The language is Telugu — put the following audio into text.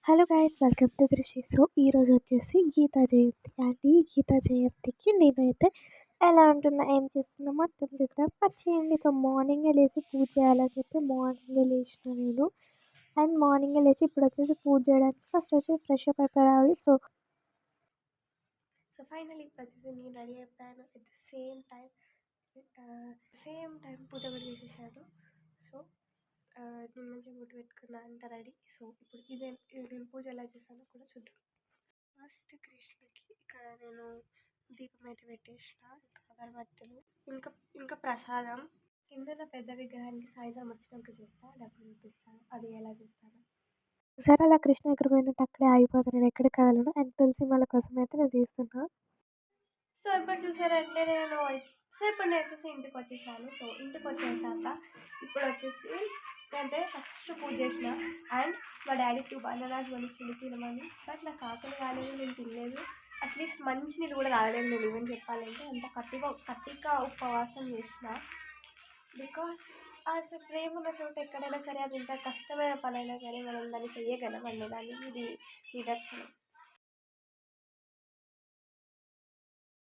హలో గైస్, వెల్కమ్ టు దృశ్య. సో ఈరోజు వచ్చేసి గీతా జయంతి అండ్ ఈ గీతా జయంతికి నేనైతే ఎలా ఉంటున్నా, ఏం చేస్తున్నా మొత్తం చూద్దాం వచ్చేయండి. సో మార్నింగే లేచి పూజ చేయాలని చెప్పి మార్నింగే లేచిన నేను. అండ్ మార్నింగే లేచి ఇప్పుడు వచ్చేసి పూజ చేయడానికి ఫస్ట్ వచ్చి ఫ్రెష్ అప్ అయిపోయి సో ఫైనల్ ఇప్పుడు వచ్చేసి నేను రెడీ అయిపోయాను. ఎట్ ద సేమ్ టైం పూజ కూడా చేసేసాను. సో నేను మంచిగా ముట్టు పెట్టుకున్నా, అంత రెడీ. సో ఇప్పుడు నేను పూజ ఎలా చేశానో కూడా చూద్దాం. ఫస్ట్ కృష్ణకి ఇక్కడ నేను దీపం అయితే పెట్టేసిన, ఇంకా అగరబత్తులు, ఇంకా ఇంకా ప్రసాదం. కింద పెద్ద విగ్రహానికి సాయంత్రం వచ్చినాక చేస్తా, డబ్బులు చూపిస్తాను అది ఎలా చేస్తాను. సరే, అలా కృష్ణ దగ్గర పోయినట్టు అక్కడే ఆగిపోతాను, నేను ఎక్కడ కదలను. అండ్ తులసి మాల కోసం అయితే నేను తీస్తున్నా. సో ఇప్పుడు చూసారంటే ఇప్పుడు నేను వచ్చేసి ఇంటికి వచ్చేసాను. సో ఇంటికి వచ్చేసాక ఇప్పుడు వచ్చేసి అంటే ఫస్ట్ పూజ చేసిన. అండ్ మా డాడీ 2 బనానాస్ కొనిచ్చిండు తినమని. బట్ నాకు ఆకలి కాలేదు, నేను తినలేదు. అట్లీస్ట్ మంచి నీళ్ళు కూడా తాగలేదు నేను. ఈవెన్ చెప్పాలంటే అంత కట్టిగా ఉపవాసం చేసిన. బికాస్ అసలు ప్రేమ ఉన్న చోట ఎక్కడైనా సరే అది ఇంత కష్టమైన పనైనా సరే మనం దాన్ని చెయ్యగలం అనేదానికి ఇది నిదర్శనం.